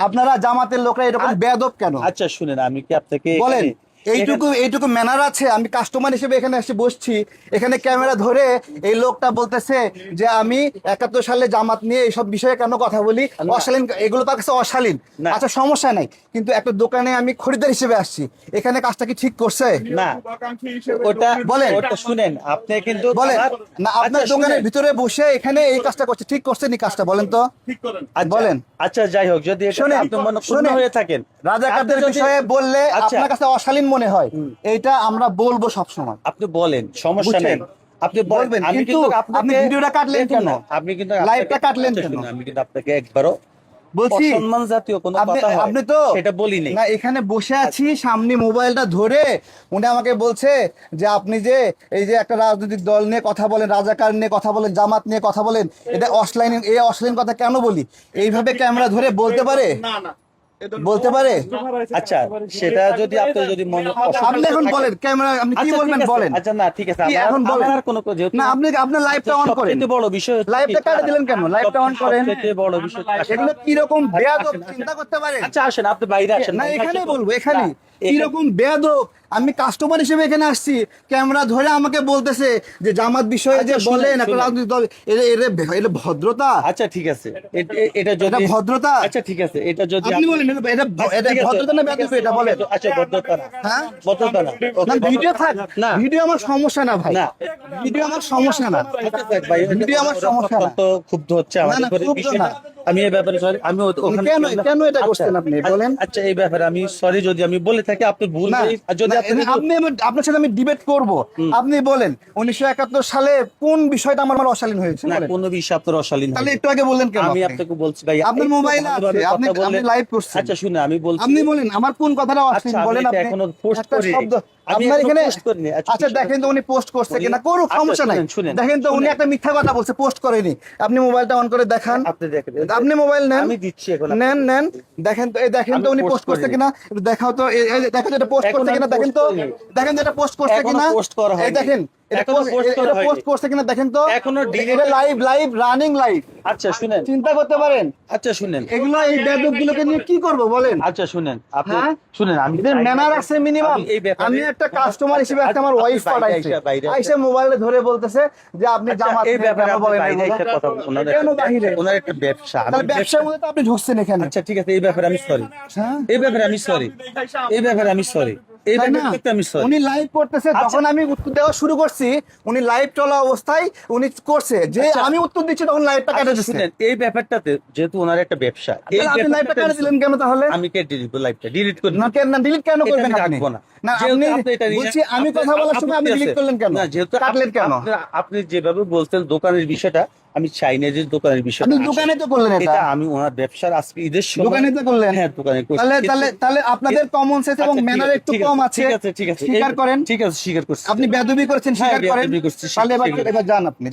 আপনারা জামাতের লোকরা এরকম বেয়াদব কেন? আচ্ছা শুনেন, আমি কি আপনাকে বলেন, এইটুকু ম্যানার আছে? আমি কাস্টমার হিসেবে এখানে এসে বসছি, এখানে ক্যামেরা ধরে এই লোকটা বলতেছে যে আমি 71 সালে জামাত নিয়ে এইসব বিষয়ে কেন কথা বলি, অশালীন, এগুলো তার কাছে অশালীন। না। আচ্ছা সমস্যা নাই, কিন্তু একটা দোকানে আমি খরিদ্দার হিসেবে আসছি, এখানে কাজটা কি ঠিক করছে? না, ওটা বলেন। ওটা শুনেন, আপনি কিন্তু বলেন না, আপনার আচ্ছা, দোকানের শুনেন। ভিতরে বসে এখানে এই কাজটা করছে, ঠিক করছে নি কাজটা? বলেন তো, আচ্ছা, বলেন। আচ্ছা যাই হোক, যদি এটা শুনেন, আপনি মনে শুনেন। হয়ে থাকেন, রাজাকারদের আপনি যদি- বিষয়ে বললে আচ্ছা। আপনার কাছে অশালীন মনে হয়, এইটা আমরা বলবো সবসময়। আপনি বলেন, সমস্যা নেই, বুঝছেন? আপনি বলবেন, আমি কিন্তু আপনাকে- আপনি ভিডিওটা কাটলেন দেখুন কেন? না, আপনি কিন্তু লাইভটা কাটলেন আচ্ছা, কেন? শুনুন, আমি কিন্তু আপনাকে একবারও বলছি অসম্মান জাতীয় কোনো আপনি কথা হয় আপনি তো সেটা বলি নাই। না, এখানে বসে আছি, সামনে মোবাইলটা ধরে উনি আমাকে বলছে যে আপনি যে এই যে একটা রাজনৈতিক দল নিয়ে কথা বলেন, রাজাকার নিয়ে কথা বলেন, জামাত নিয়ে কথা বলেন, এটা অশ্লীল, এই অশ্লীল কথা কেন বলি? এইভাবে ক্যামেরা ধরে বলতে পারে? বলতে পারে? আচ্ছা, সেটা যদি আপনি যদি মনে আপনি এখন বলেন, ক্যামেরা আপনি কি আচ্ছা, বলবেন ঠিক আছে। বলেন। আচ্ছা না, ঠিক আছে, কি এখন বলেন? আমার কোনো যেহেতু না, আপনি আপনার লাইভটা অন করেন। সবচেয়ে বড় বিষয় হচ্ছে লাইভটা কি- কাটে দিলেন কেন? লাইভটা অন করেন। সবচেয়ে বড় বিষয় এগুলো কিরকম বেয়াদব আসেন, আসেন। চিন্তা করতে পারেন? আচ্ছা আসেন, আপনি বাইরে আসেন। না, আমি এখানে আসলে- বলবো, এখানে না, এখানে- কিরকম বেয়াদব। আমি কাস্টমার হিসেবে এখানে আসছি, ক্যামেরা ধরে আমাকে বলতেছে যে জামাত বিষয়ে যে আচ্ছা, শুনেন, বলেন একটা শুনেন। রাজনৈতিক দল, এটা ভদ্রতা? আচ্ছা ঠিক আছে, এটা যদি এটা ভদ্রতা? আচ্ছা ঠিক আছে, এটা যদি আপনি বলেন, এটা আচ্ছা, ঠিক আছে, ভদ্রতা না ঠিক বেয়াদবি? আছে, এটা বলেন। আচ্ছা ভদ্রতা না, হ্যাঁ? ভদ্রতা না। না, ভিডিও থাক, না। ভিডিও আমার সমস্যা না ভাই, না। ভিডিও আমার সমস্যা না। আচ্ছা, থাক ভাই, ভিডিও আমার সমস্যা না। অত্যন্ত ক্ষুব্ধ হচ্ছে আমাদের না, উপরে ক্ষুব্ধ বিষয়টা। না। আমি এই ব্যাপারে সরি, আমি ওখানে কেন এটা করছেন আপনি? বলেন। আচ্ছা, এই ব্যাপারে আমি সরি যদি আমি বলে থাকি, আপনি ভুল না, আর যদি না, আপনি আপনার সাথে আমি ডিবেট করব। আপনি বলেন 1971 সালে কোন বিষয়টা আমার অশালীন হয়েছে? না, বলেন। কোনো বিষয় আপনার অশালীন তাহলে হয়নি। একটু আগে বললেন কেন? আমি আপনি? আপনাকে বলছি ভাই, আপনার একটু মোবাইলে আছে, ভালোভাবে আপনি কথা বললেন। লাইভ করছেন। আচ্ছা শুনে, আমি বলছি, আপনি বলেন আমার কোন কথাটা অশ্লীল, আচ্ছা, আমি বলেন এটা আপনি। এখনো পোস্ট একটা করিনি। শব্দ আমি আপনার এখনো এখানে। পোস্ট করিনি। আচ্ছা দেখেন তো উনি পোস্ট করছে কিনা, করুক, আচ্ছা, সমস্যা নাই। শুনেন, দেখেন তো উনি শুনেন। একটা মিথ্যা কথা বলছে, পোস্ট করেনি। আপনি মোবাইলটা অন করে দেখান। আপনি দেখেন, আপনি মোবাইল নেন, আমি দিচ্ছি এখন নেন দেখেন তো, দেখেন তো আমি উনি post পোস্ট করছে করিনি। কিনা, একটু দেখাও তো। এই দেখেন তো এটা পোস্ট এখনো করছে কিনা, আমি দেখেন post তো। করিনি। দেখেন তো এটা পোস্ট করছে এখনো কিনা। post করা এই হয়নি। দেখেন, এখনো post করা এটা হয়নি। পোস্ট করছে কিনা দেখেন তো। এখনো delete- এটা লাইভ রানিং লাইভ। আচ্ছা শুনেন, চিন্তা করতে পারেন আচ্ছা শুনেন, এগুলো, এই বেয়াদব গুলোকে নিয়ে কি করব বলেন? আচ্ছা শুনেন, আপনি হ্যাঁ? শুনেন, আমি এদের ম্যানার আছে মিনিমাম। আমি এই ব্যাপারে- আমি একটা কাস্টমার হিসেবে একটা আমার আপনি ওয়াইফ বাইরে পাঠাইছে, বাইরে আইসে মোবাইলে ধরে বলতেছে যে আপনি আচ্ছা, জামাত এই নিয়ে ব্যাপারে কেন আপনি বলেন বাইরে এগুলো? এসে কথা বলুন। কেন বাহিরে? ওনার একটা ব্যবসা, আমি তাহলে ব্যবসার মধ্যে তো আপনি ঢুকছেন এখানে। আচ্ছা ঠিক আছে, এই ব্যাপারে আমি সরি, হ্যাঁ? এই ব্যাপারে আমি সরি, এই ব্যাপারে আমি সরি, এই তাই না? ব্যাপারে আমি সরি। উনি লাইভ করতেছে, যখন আমি উত্তর দেওয়া শুরু করছি, উনি লাইভ চলা অবস্থায় উনি করছে যে আচ্ছা। আমি উত্তর দিচ্ছি, তখন লাইভটা কেটে আচ্ছা, দিচ্ছে। শুনেন, এই ব্যাপারটাতে যেহেতু ওনার একটা ব্যবসা, এই তাহলে আপনি লাইভটা ব্যাপারটাতে কেটে দিলেন কেন তাহলে? আমি কেটে দিব, লাইভটা ডিলিট করে না, দিব। কেন ডিলিট কেন এটা করবেন আমি আপনি? রাখবো না। না, যেহেতু আপনি আপনি এটা নিয়ে- বলছি আমি আপনি- কথা বলার সময় আপনি আপত্তি ডিলিট আছে? করলেন কেন? না, যেহেতু কাটলেন কেন? আপনি যেভাবে বলছেন দোকানের বিষয়টা, আমি চাই না যে দোকানের বিষয়টা আপনি আসে। দোকানে তো করলেন এটা। এটা আমি ওনার ব্যবসার আজকে ঈদের সময় দোকানে তো করলেন। হ্যাঁ, দোকানে করছি। তাহলে আপনাদের কমন সেন্স এবং আচ্ছা, ঠিক ম্যানার আছে, একটু ঠিক কম আছে, আছে। ঠিক আছে, ঠিক আছে, স্বীকার করেন। ঠিক আছে, স্বীকার করছি। আপনি বেয়াদবি করেছেন, হ্যাঁ, স্বীকার করেন। বেয়াদবি করছি, তাহলে স্বীকার- এবার যান আপনি, যান।